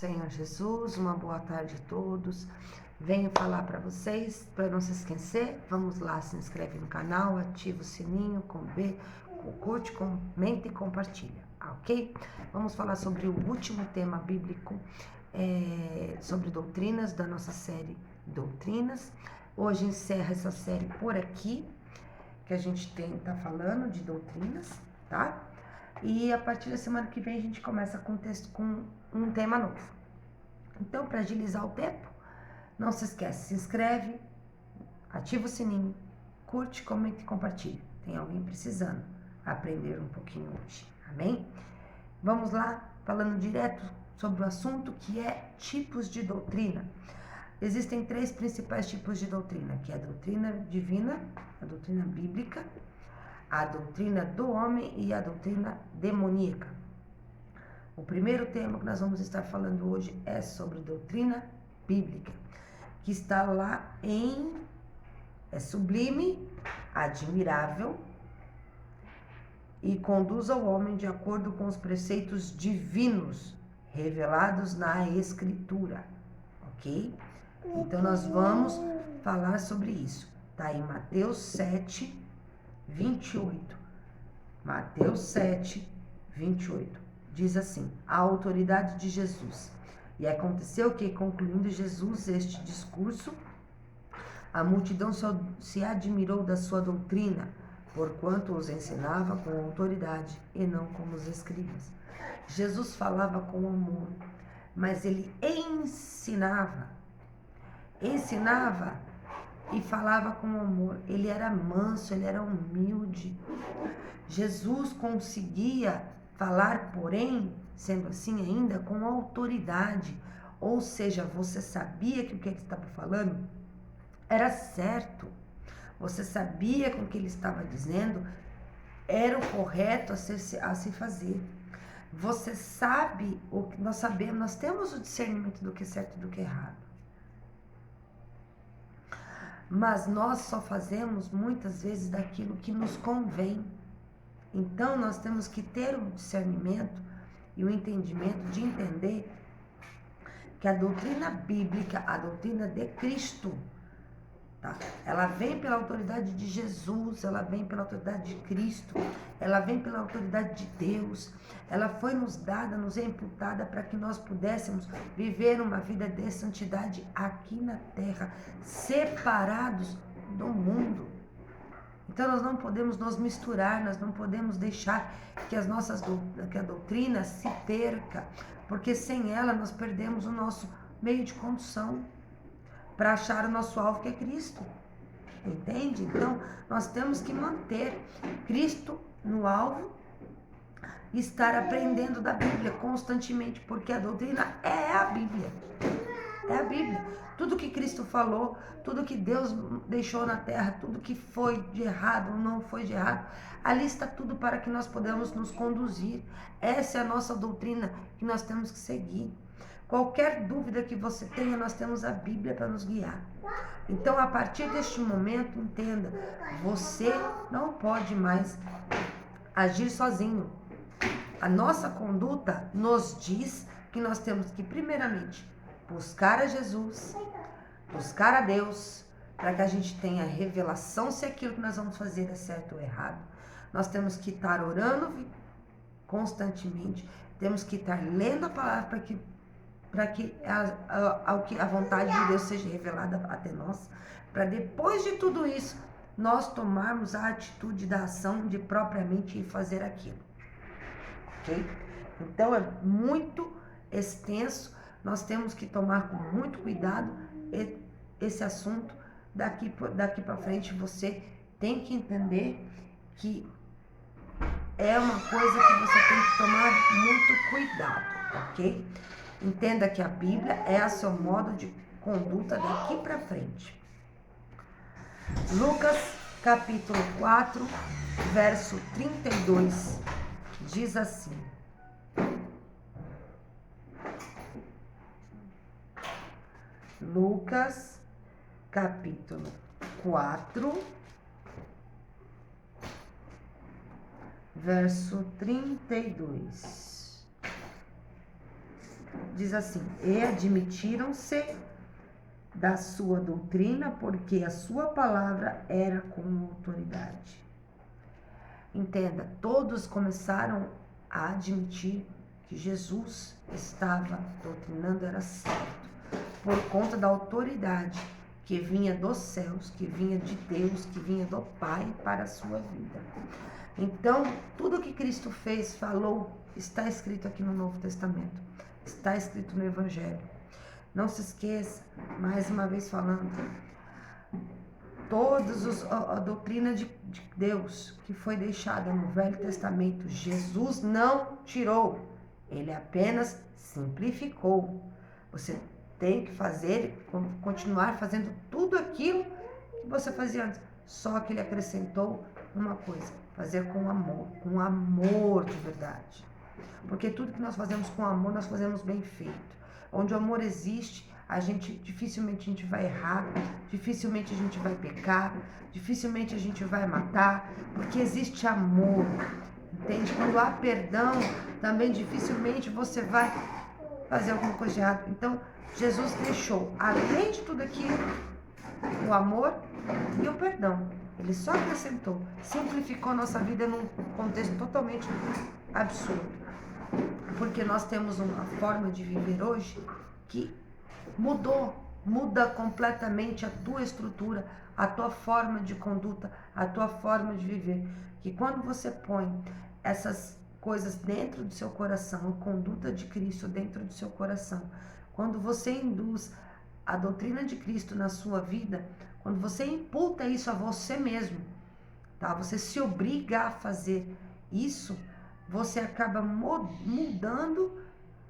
Senhor Jesus, uma boa tarde a todos. Venho falar para vocês, para não se esquecer, vamos lá, se inscreve no canal, ativa o sininho, curte, comenta e compartilha, ok? Vamos falar sobre o último tema bíblico, sobre doutrinas da nossa série Doutrinas. Hoje encerra essa série por aqui, que a gente tá falando de doutrinas, tá? E a partir da semana que vem a gente começa com um tema novo. Então, para agilizar o tempo, não se esquece, se inscreve, ativa o sininho, curte, comenta e compartilha. Tem alguém precisando aprender um pouquinho hoje, amém? Vamos lá, falando direto sobre o assunto que é tipos de doutrina. Existem 3 principais tipos de doutrina, que é a doutrina divina, a doutrina bíblica, a doutrina do homem e a doutrina demoníaca. O primeiro tema que nós vamos estar falando hoje é sobre doutrina bíblica, que está lá é sublime, admirável e conduz ao homem de acordo com os preceitos divinos revelados na Escritura, ok? Então nós vamos falar sobre isso. Tá em Mateus 7, 28. Mateus 7, 28. Diz assim: a autoridade de Jesus. E aconteceu que, concluindo Jesus este discurso, a multidão se admirou da sua doutrina, porquanto os ensinava com autoridade e não como os escribas. Jesus falava com amor, mas ele ensinava e falava com amor. Ele era manso, ele era humilde. Jesus conseguia falar, porém, sendo assim ainda, com autoridade. Ou seja, você sabia que o que ele estava falando era certo. Você sabia que o que ele estava dizendo era o correto a se fazer. Você sabe o que nós sabemos, nós temos o discernimento do que é certo e do que é errado. Mas nós só fazemos muitas vezes daquilo que nos convém. Então nós temos que ter o discernimento e o entendimento de entender que a doutrina bíblica, a doutrina de Cristo, tá? Ela vem pela autoridade de Jesus, ela vem pela autoridade de Cristo, ela vem pela autoridade de Deus. Ela foi nos dada, nos é imputada para que nós pudéssemos viver uma vida de santidade aqui na terra, separados do mundo. Então nós não podemos nos misturar, nós não podemos deixar que a doutrina se perca, porque sem ela nós perdemos o nosso meio de condução para achar o nosso alvo, que é Cristo. Entende? Então nós temos que manter Cristo no alvo e estar aprendendo da Bíblia constantemente, porque a doutrina é a Bíblia. É a Bíblia. Tudo que Cristo falou, tudo que Deus deixou na terra, tudo que foi de errado ou não foi de errado, ali está tudo para que nós podamos nos conduzir. Essa é a nossa doutrina que nós temos que seguir. Qualquer dúvida que você tenha, nós temos a Bíblia para nos guiar. Então, a partir deste momento, entenda, você não pode mais agir sozinho. A nossa conduta nos diz que nós temos que, primeiramente, buscar a Jesus, buscar a Deus, para que a gente tenha revelação se aquilo que nós vamos fazer é certo ou errado. Nós temos que estar orando constantemente, temos que estar lendo a palavra para que a vontade de Deus seja revelada até nós, para depois de tudo isso, nós tomarmos a atitude da ação de propriamente fazer aquilo. Ok? Então é muito extenso, nós temos que tomar com muito cuidado esse assunto. Daqui para frente você tem que entender que é uma coisa que você tem que tomar muito cuidado, ok? Entenda que a Bíblia é o seu modo de conduta daqui para frente. Lucas capítulo 4, verso 32, diz assim: Lucas capítulo 4, verso 32. diz assim: e admitiram-se da sua doutrina, porque a sua palavra era com autoridade. Entenda, todos começaram a admitir que Jesus estava doutrinando, era certo, por conta da autoridade que vinha dos céus, que vinha de Deus, que vinha do Pai para a sua vida. Então, tudo que Cristo fez, falou, está escrito aqui no Novo Testamento, está escrito no Evangelho. Não se esqueça, mais uma vez falando, a doutrina de Deus que foi deixada no Velho Testamento, Jesus não tirou, ele apenas simplificou. Você tem que continuar fazendo tudo aquilo que você fazia antes, só que ele acrescentou uma coisa: fazer com amor de verdade. Porque tudo que nós fazemos com amor, nós fazemos bem feito. Onde o amor existe, dificilmente a gente vai errar, dificilmente a gente vai pecar, dificilmente a gente vai matar, porque existe amor, entende? Quando há perdão, também dificilmente você vai fazer alguma coisa de errado. Então, Jesus deixou, além de tudo aquilo, o amor e o perdão. Ele só acrescentou, simplificou nossa vida num contexto totalmente absurdo. Porque nós temos uma forma de viver hoje que muda completamente a tua estrutura, a tua forma de conduta, a tua forma de viver. Que quando você põe essas coisas dentro do seu coração, a conduta de Cristo dentro do seu coração, quando você induz a doutrina de Cristo na sua vida, quando você imputa isso a você mesmo, tá? Você se obriga a fazer isso, você acaba mudando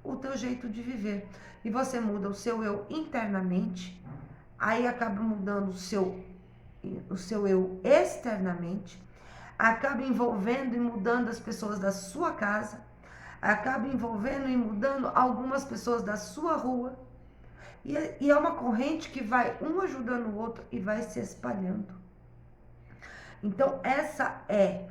o teu jeito de viver. E você muda o seu eu internamente, aí acaba mudando o seu eu externamente, acaba envolvendo e mudando as pessoas da sua casa, acaba envolvendo e mudando algumas pessoas da sua rua, e é uma corrente que vai um ajudando o outro e vai se espalhando. Então essa é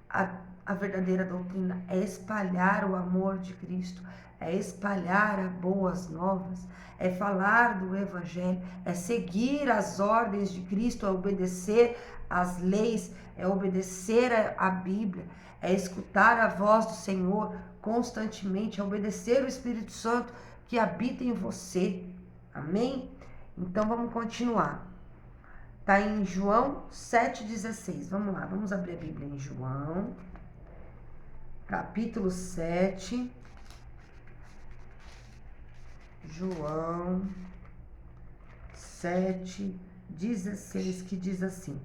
a verdadeira doutrina, é espalhar o amor de Cristo, é espalhar as boas novas, é falar do Evangelho, é seguir as ordens de Cristo, é obedecer às leis, é obedecer a Bíblia, é escutar a voz do Senhor constantemente, é obedecer o Espírito Santo que habita em você. Amém? Então vamos continuar. Está em João 7,16. Vamos lá, vamos abrir a Bíblia em João, capítulo 7. João 7,16, que diz assim: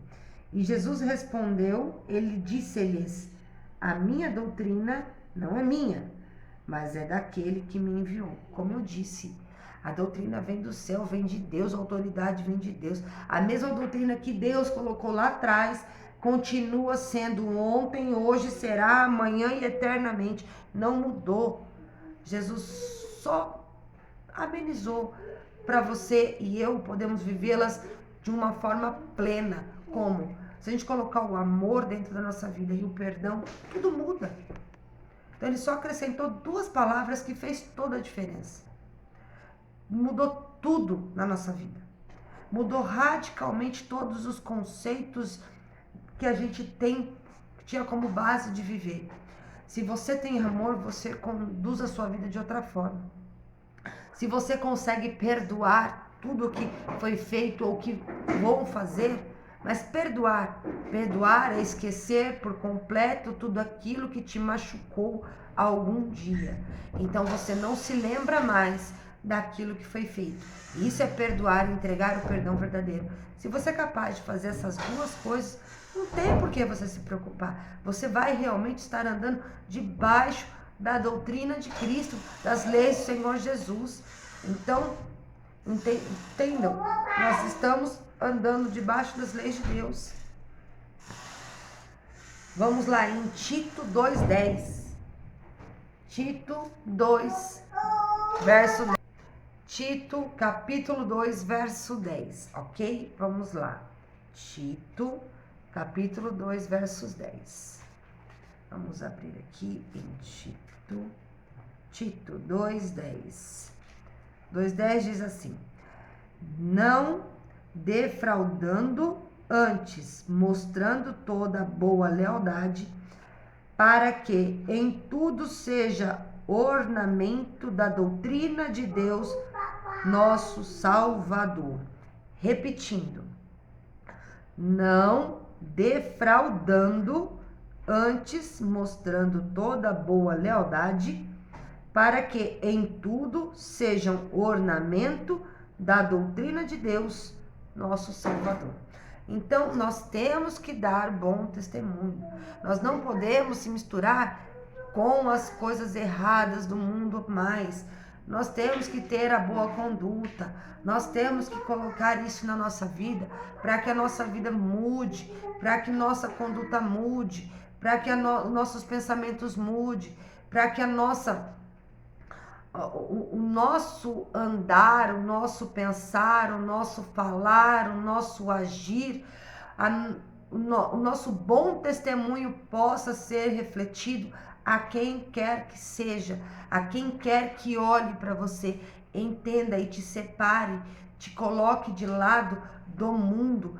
e Jesus respondeu, ele disse-lhes: a minha doutrina não é minha, mas é daquele que me enviou. Como eu disse, a doutrina vem do céu, vem de Deus, a autoridade vem de Deus. A mesma doutrina que Deus colocou lá atrás continua sendo ontem, hoje, será, amanhã e eternamente. Não mudou. Jesus só amenizou para você e eu podemos vivê-las de uma forma plena. Como? Se a gente colocar o amor dentro da nossa vida e o perdão, tudo muda. Então ele só acrescentou 2 palavras que fez toda a diferença. Mudou tudo na nossa vida. Mudou radicalmente todos os conceitos que a gente tinha como base de viver. Se você tem amor, você conduz a sua vida de outra forma. Se você consegue perdoar tudo o que foi feito ou que vão fazer, mas perdoar é esquecer por completo tudo aquilo que te machucou algum dia. Então você não se lembra mais daquilo que foi feito. Isso é perdoar, entregar o perdão verdadeiro. Se você é capaz de fazer essas 2 coisas, não tem por que você se preocupar. Você vai realmente estar andando debaixo da doutrina de Cristo, das leis do Senhor Jesus. Então, entendam, nós estamos andando debaixo das leis de Deus. Vamos lá em Tito 2:10. Tito 2, verso 10. Tito, capítulo 2, verso 10, ok? Vamos lá. Tito, capítulo 2, versos 10. Vamos abrir aqui em Tito 2:10. 2:10 diz assim: não defraudando, antes mostrando toda boa lealdade, para que em tudo seja ornamento da doutrina de Deus, nosso Salvador. Repetindo: não defraudando, antes mostrando toda boa lealdade, para que em tudo sejam ornamento da doutrina de Deus, nosso Salvador. Então, nós temos que dar bom testemunho. Nós não podemos se misturar com as coisas erradas do mundo mais. Nós temos que ter a boa conduta. Nós temos que colocar isso na nossa vida, para que a nossa vida mude, para que nossa conduta mude, para que nossos pensamentos mude, para que o nosso andar, o nosso pensar, o nosso falar, o nosso agir, o nosso bom testemunho possa ser refletido a quem quer que seja, a quem quer que olhe para você, entenda e te separe, te coloque de lado do mundo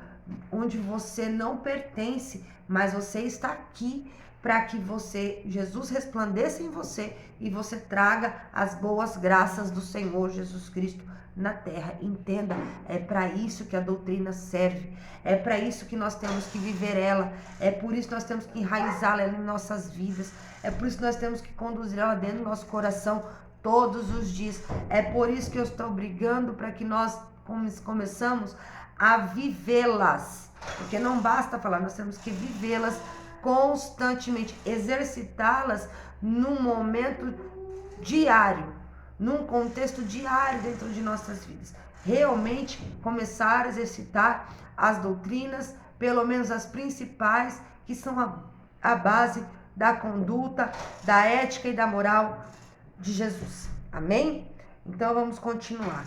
onde você não pertence, mas você está aqui para que Jesus resplandeça em você e você traga as boas graças do Senhor Jesus Cristo na terra. Entenda, é para isso que a doutrina serve, é para isso que nós temos que viver ela, é por isso que nós temos que enraizá-la em nossas vidas, é por isso que nós temos que conduzir ela dentro do nosso coração todos os dias. É por isso que eu estou brigando para que nós começamos a vivê-las, porque não basta falar, nós temos que vivê-las constantemente, exercitá-las num momento diário, num contexto diário dentro de nossas vidas. Realmente começar a exercitar as doutrinas, pelo menos as principais, que são a base da conduta, da ética e da moral de Jesus. Amém? Então vamos continuar.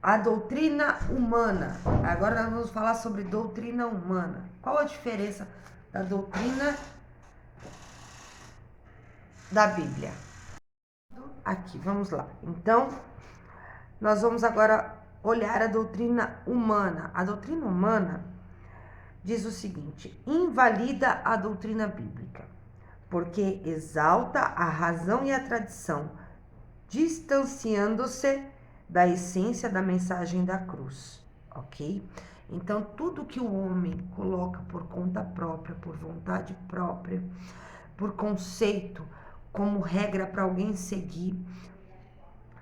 A doutrina humana. Agora nós vamos falar sobre doutrina humana. Qual a diferença da doutrina da Bíblia? Aqui, vamos lá. Então, nós vamos agora olhar a doutrina humana. A doutrina humana diz o seguinte: invalida a doutrina bíblica, porque exalta a razão e a tradição, distanciando-se da essência da mensagem da cruz, ok? Então, tudo que o homem coloca por conta própria, por vontade própria, por conceito, como regra para alguém seguir,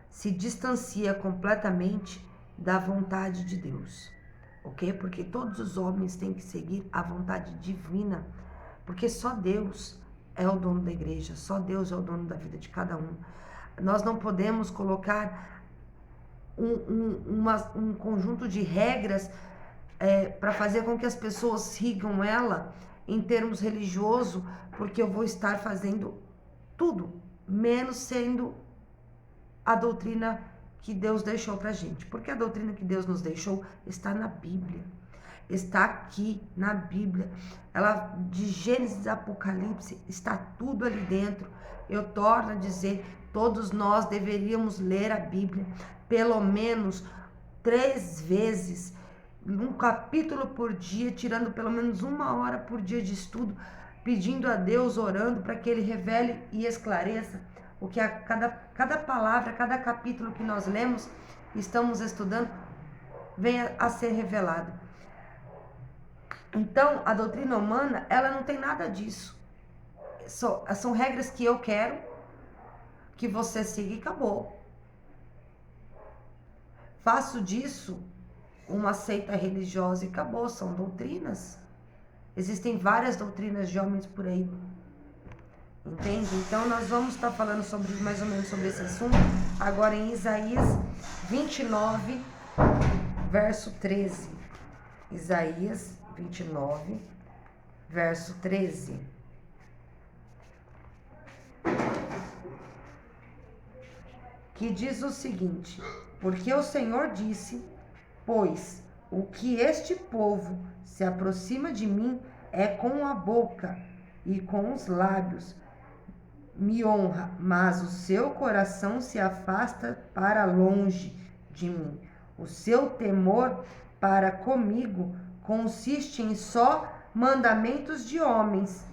se distancia completamente da vontade de Deus, ok? Porque todos os homens têm que seguir a vontade divina, porque só Deus é o dono da igreja, só Deus é o dono da vida de cada um. Nós não podemos colocar um conjunto de regras para fazer com que as pessoas sigam ela em termos religioso, porque eu vou estar fazendo tudo, menos sendo a doutrina que Deus deixou pra gente. Porque a doutrina que Deus nos deixou está na Bíblia. Está aqui na Bíblia. Ela, de Gênesis a Apocalipse, está tudo ali dentro. Eu torno a dizer, todos nós deveríamos ler a Bíblia pelo menos 3 vezes, um capítulo por dia, tirando pelo menos 1 hora por dia de estudo, pedindo a Deus, orando para que Ele revele e esclareça o que cada palavra, cada capítulo que nós lemos, estamos estudando, venha a ser revelado. Então, a doutrina humana, ela não tem nada disso. São regras que eu quero que você siga e acabou. Faço disso uma seita religiosa e acabou. São doutrinas. Existem várias doutrinas de homens por aí. Entende? Então, nós vamos estar falando sobre mais ou menos sobre esse assunto agora em Isaías 29, verso 13. Isaías 29, verso 13. Que diz o seguinte: porque o Senhor disse, pois o que este povo se aproxima de mim é com a boca e com os lábios, me honra, mas o seu coração se afasta para longe de mim. O seu temor para comigo consiste em só mandamentos de homens,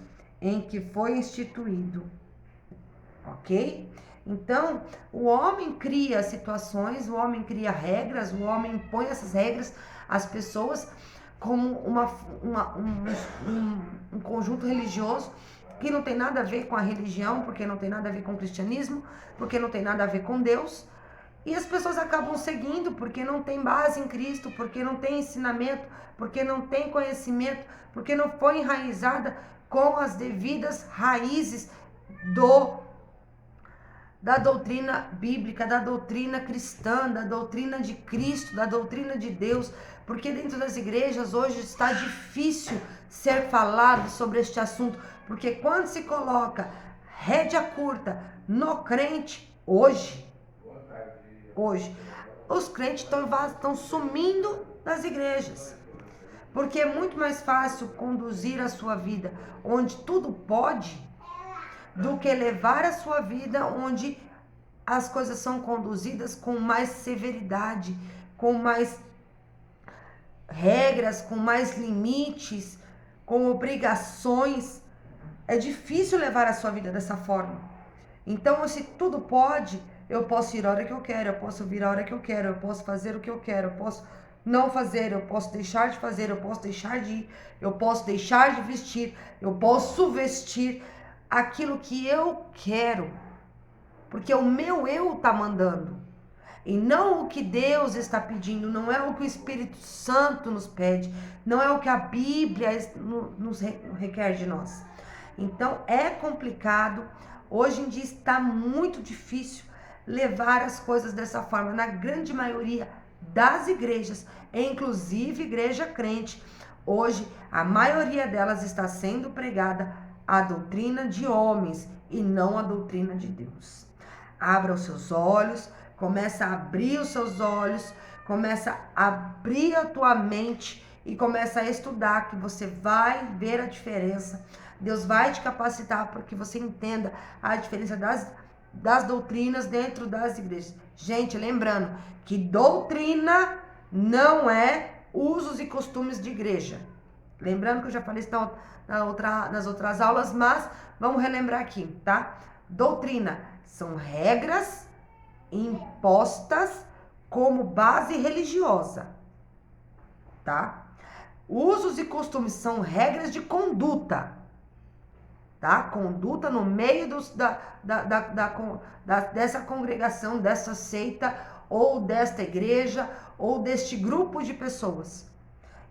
em que foi instituído. Ok? Então, o homem cria situações, o homem cria regras, o homem impõe essas regras às pessoas como um conjunto religioso que não tem nada a ver com a religião, porque não tem nada a ver com o cristianismo, porque não tem nada a ver com Deus. E as pessoas acabam seguindo porque não tem base em Cristo, porque não tem ensinamento, porque não tem conhecimento, porque não foi enraizada com as devidas raízes da doutrina bíblica, da doutrina cristã, da doutrina de Cristo, da doutrina de Deus, porque dentro das igrejas hoje está difícil ser falado sobre este assunto, porque quando se coloca rédea curta no crente, hoje, os crentes estão sumindo das igrejas, porque é muito mais fácil conduzir a sua vida onde tudo pode, do que levar a sua vida onde as coisas são conduzidas com mais severidade, com mais regras, com mais limites, com obrigações. É difícil levar a sua vida dessa forma. Então, se tudo pode, eu posso ir a hora que eu quero, eu posso vir a hora que eu quero, eu posso fazer o que eu quero, eu posso não fazer, eu posso deixar de fazer, eu posso deixar de ir, eu posso deixar de vestir, eu posso vestir aquilo que eu quero, porque o meu eu está mandando, e não o que Deus está pedindo, não é o que o Espírito Santo nos pede, não é o que a Bíblia nos requer de nós. Então é complicado, hoje em dia está muito difícil levar as coisas dessa forma, na grande maioria das igrejas, inclusive igreja crente, hoje a maioria delas está sendo pregada a doutrina de homens e não a doutrina de Deus. Abra os seus olhos, começa a abrir os seus olhos, começa a abrir a tua mente e começa a estudar, que você vai ver a diferença. Deus vai te capacitar para que você entenda a diferença das doutrinas dentro das igrejas. Gente, lembrando que doutrina não é usos e costumes de igreja. Lembrando que eu já falei isso nas outras aulas, mas vamos relembrar aqui, tá? Doutrina são regras impostas como base religiosa, tá? Usos e costumes são regras de conduta, tá? Conduta no meio dessa congregação, dessa seita, ou desta igreja, ou deste grupo de pessoas.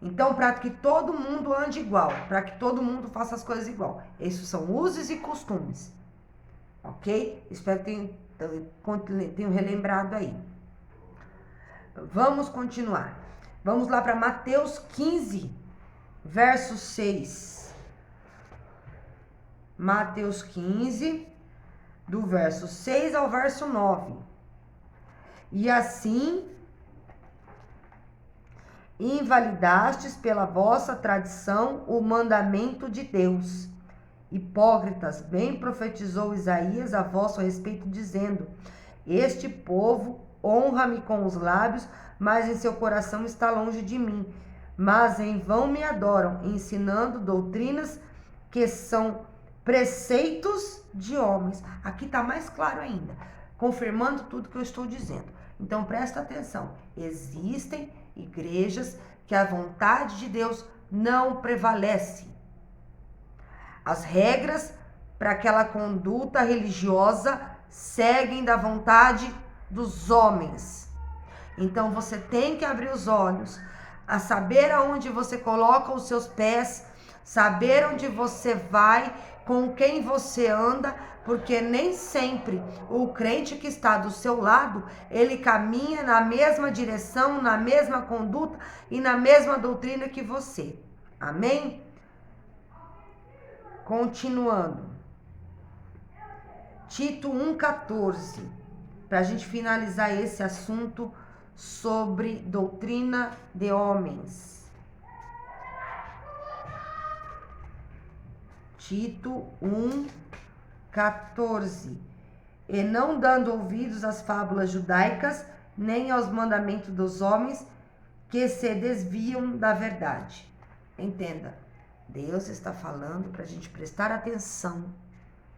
Então, para que todo mundo ande igual, para que todo mundo faça as coisas igual. Esses são usos e costumes. Ok? Espero que tenham relembrado aí. Vamos continuar. Vamos lá para Mateus 15, verso 6. Mateus 15, do verso 6 ao verso 9. E assim invalidastes pela vossa tradição o mandamento de Deus. Hipócritas, bem profetizou Isaías a vosso respeito, dizendo: este povo honra-me com os lábios, mas em seu coração está longe de mim. Mas em vão me adoram, ensinando doutrinas que são preceitos de homens. Aqui está mais claro ainda, confirmando tudo que eu estou dizendo. Então presta atenção, existem igrejas que a vontade de Deus não prevalece. As regras para aquela conduta religiosa seguem da vontade dos homens. Então você tem que abrir os olhos, a saber aonde você coloca os seus pés, saber onde você vai, com quem você anda, porque nem sempre o crente que está do seu lado, ele caminha na mesma direção, na mesma conduta e na mesma doutrina que você. Amém? Continuando. Tito 1,14, para a gente finalizar esse assunto sobre doutrina de homens. Tito 1,14. 14. E não dando ouvidos às fábulas judaicas, nem aos mandamentos dos homens que se desviam da verdade. Entenda, Deus está falando para a gente prestar atenção.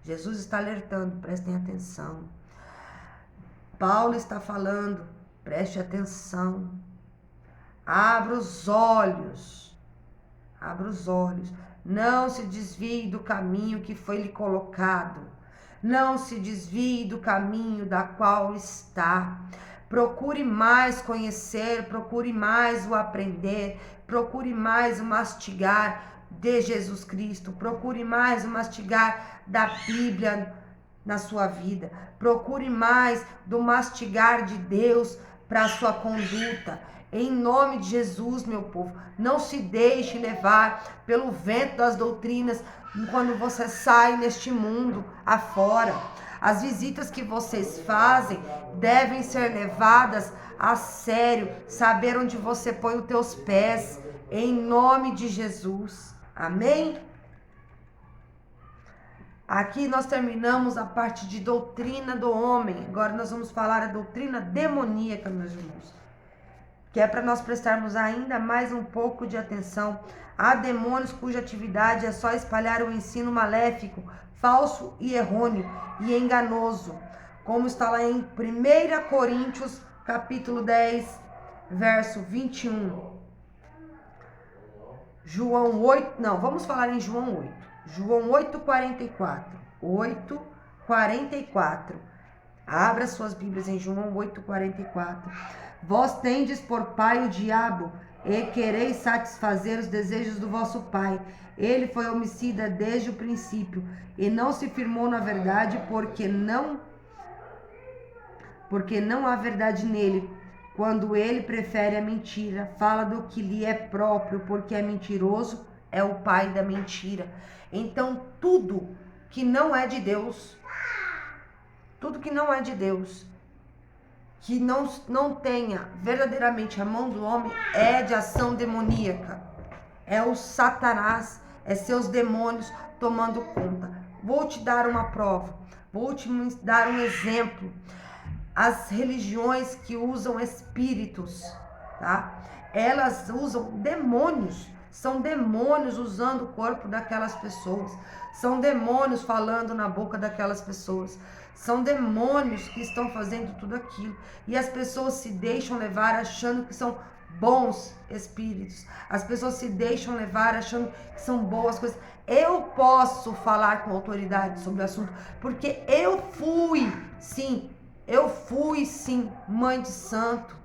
Jesus está alertando, prestem atenção. Paulo está falando, preste atenção. Abra os olhos. Abra os olhos. Não se desvie do caminho que foi lhe colocado. Não se desvie do caminho da qual está. Procure mais conhecer, procure mais o aprender, procure mais o mastigar de Jesus Cristo, procure mais o mastigar da Bíblia na sua vida, procure mais do mastigar de Deus para a sua conduta. Em nome de Jesus, meu povo, não se deixe levar pelo vento das doutrinas quando você sai neste mundo afora. As visitas que vocês fazem devem ser levadas a sério, saber onde você põe os teus pés, em nome de Jesus. Amém? Aqui nós terminamos a parte de doutrina do homem. Agora nós vamos falar a doutrina demoníaca, meus irmãos, que é para nós prestarmos ainda mais um pouco de atenção. Há demônios cuja atividade é só espalhar o ensino maléfico, falso e errôneo e enganoso, como está lá em 1 Coríntios, capítulo 10, verso 21. João 8, não, vamos falar em João 8. João 8:44. 8:44. Abra suas Bíblias em João 8:44. Vós tendes por pai o diabo, e quereis satisfazer os desejos do vosso pai. Ele foi homicida desde o princípio, e não se firmou na verdade, porque não há verdade nele. Quando ele prefere a mentira, fala do que lhe é próprio, porque é mentiroso, é o pai da mentira. Então, tudo que não é de Deus, que não tenha verdadeiramente a mão do homem, é de ação demoníaca. É o Satanás, é seus demônios tomando conta. Vou te dar uma prova, vou te dar um exemplo. As religiões que usam espíritos, tá? Elas usam demônios. São demônios usando o corpo daquelas pessoas. São demônios falando na boca daquelas pessoas. São demônios que estão fazendo tudo aquilo. E as pessoas se deixam levar achando que são bons espíritos. As pessoas se deixam levar achando que são boas coisas. Eu posso falar com autoridade sobre o assunto, porque eu fui sim, mãe de santo.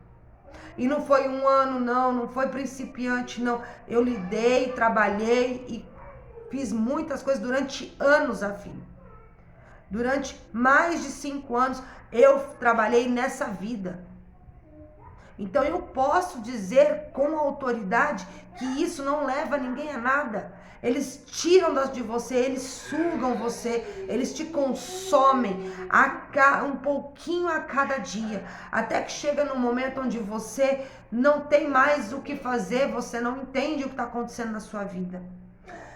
E não foi um ano, não foi principiante, não. Eu lidei, trabalhei e fiz muitas coisas durante anos a fim. Durante mais de 5 anos eu trabalhei nessa vida. Então eu posso dizer com autoridade que isso não leva ninguém a nada. Eles tiram de você, eles sugam você, eles te consomem um pouquinho a cada dia, até que chega no momento onde você não tem mais o que fazer, você não entende o que está acontecendo na sua vida.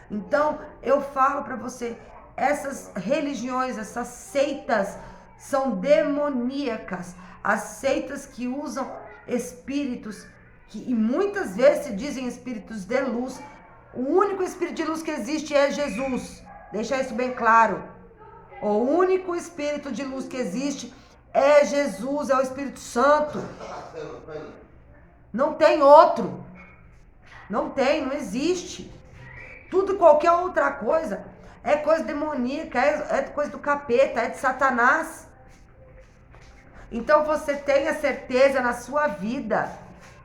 Então eu falo para você, essas religiões, essas seitas são demoníacas, as seitas que usam espíritos, e muitas vezes se dizem espíritos de luz. O único espírito de luz que existe é Jesus. Deixa isso bem claro. O único espírito de luz que existe é Jesus, é o Espírito Santo. Não tem outro. Não existe. Tudo, qualquer outra coisa, é coisa demoníaca, é coisa do capeta, é de Satanás. Então você tenha certeza na sua vida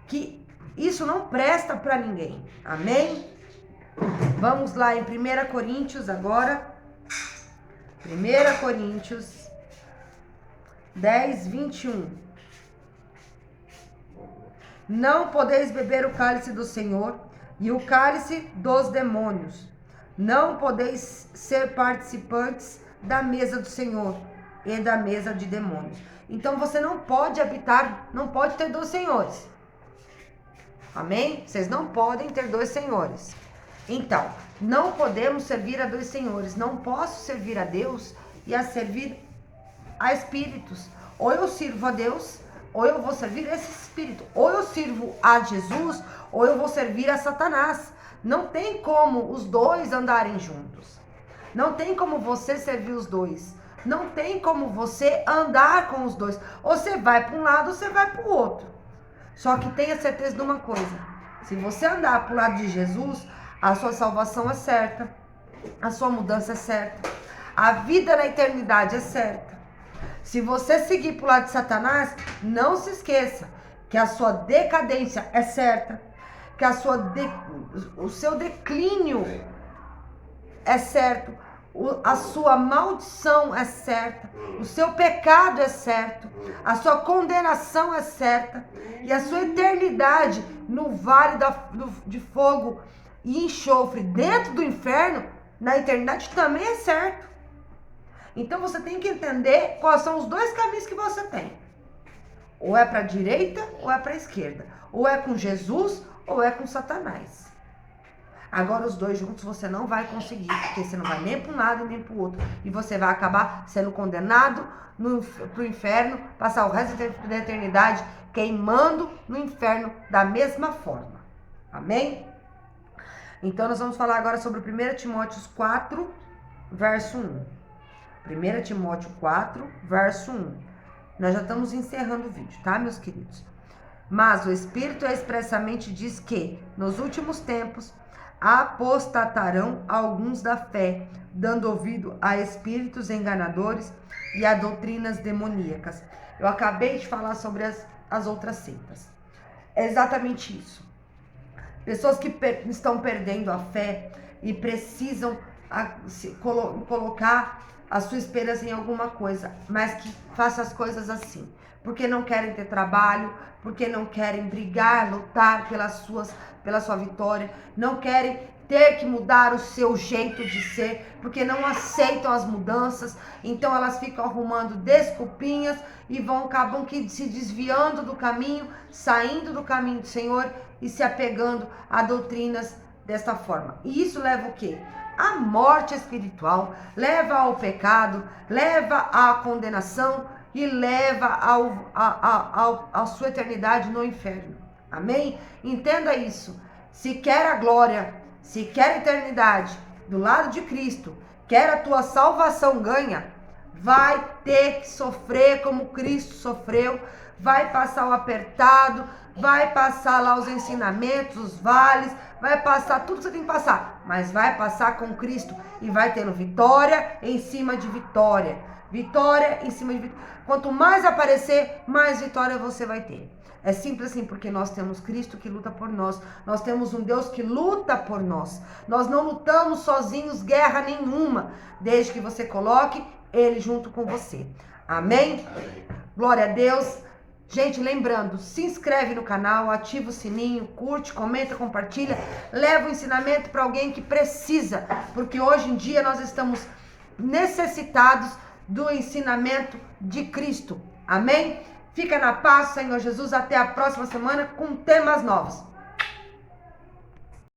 que isso não presta para ninguém. Amém? Vamos lá em 1 Coríntios agora. 1 Coríntios 10, 21. Não podeis beber o cálice do Senhor e o cálice dos demônios. Não podeis ser participantes da mesa do Senhor e da mesa de demônios. Então você não pode não pode ter 2 senhores. Amém? Vocês não podem ter 2 senhores. Então, não podemos servir a 2 senhores. Não posso servir a Deus e a servir a espíritos. Ou eu sirvo a Deus, ou eu vou servir esse espírito. Ou eu sirvo a Jesus, ou eu vou servir a Satanás. Não tem como os dois andarem juntos. Não tem como você servir os dois. Não tem como você andar com os dois. Ou você vai para um lado, ou você vai para o outro. Só que tenha certeza de uma coisa. Se você andar para o lado de Jesus, a sua salvação é certa. A sua mudança é certa. A vida na eternidade é certa. Se você seguir para o lado de Satanás, não se esqueça que a sua decadência é certa. Que o seu declínio é certo. A sua maldição é certa, o seu pecado é certo, a sua condenação é certa, e a sua eternidade no vale de fogo e enxofre dentro do inferno, na eternidade também é certo. Então você tem que entender quais são os dois caminhos que você tem. Ou é para a direita ou é para a esquerda. Ou é com Jesus ou é com Satanás. Agora os dois juntos você não vai conseguir, porque você não vai nem para um lado nem para o outro. E você vai acabar sendo condenado para o inferno, passar o resto da eternidade queimando no inferno da mesma forma. Amém? Então nós vamos falar agora sobre 1 Timóteo 4, verso 1. 1 Timóteo 4, verso 1. Nós já estamos encerrando o vídeo, tá, meus queridos? Mas o Espírito expressamente diz que, nos últimos tempos, apostatarão alguns da fé, dando ouvido a espíritos enganadores e a doutrinas demoníacas. Eu acabei de falar sobre as outras seitas. É exatamente isso. Pessoas que estão perdendo a fé e precisam colocar a sua esperança em alguma coisa, mas que faça as coisas assim. Porque não querem ter trabalho, porque não querem brigar, lutar pela sua vitória, não querem ter que mudar o seu jeito de ser, porque não aceitam as mudanças, então elas ficam arrumando desculpinhas e acabam se desviando do caminho, saindo do caminho do Senhor e se apegando a doutrinas desta forma. E isso leva o quê? A morte espiritual, leva ao pecado, leva à condenação e leva a sua eternidade no inferno. Amém? Entenda isso. Se quer a glória, se quer a eternidade do lado de Cristo, quer a tua salvação ganha, vai ter que sofrer como Cristo sofreu, vai passar o apertado, vai passar lá os ensinamentos, os vales, vai passar tudo que você tem que passar, mas vai passar com Cristo e vai tendo vitória em cima de vitória. Vitória em cima de vitória. Quanto mais aparecer, mais vitória você vai ter. É simples assim, porque nós temos Cristo que luta por nós. Nós temos um Deus que luta por nós. Nós não lutamos sozinhos guerra nenhuma, desde que você coloque Ele junto com você. Amém? Glória a Deus. Gente, lembrando, se inscreve no canal, ativa o sininho, curte, comenta, compartilha. Leva o ensinamento para alguém que precisa, porque hoje em dia nós estamos necessitados do ensinamento de Cristo. Amém? Fica na paz, Senhor Jesus. Até a próxima semana com temas novos.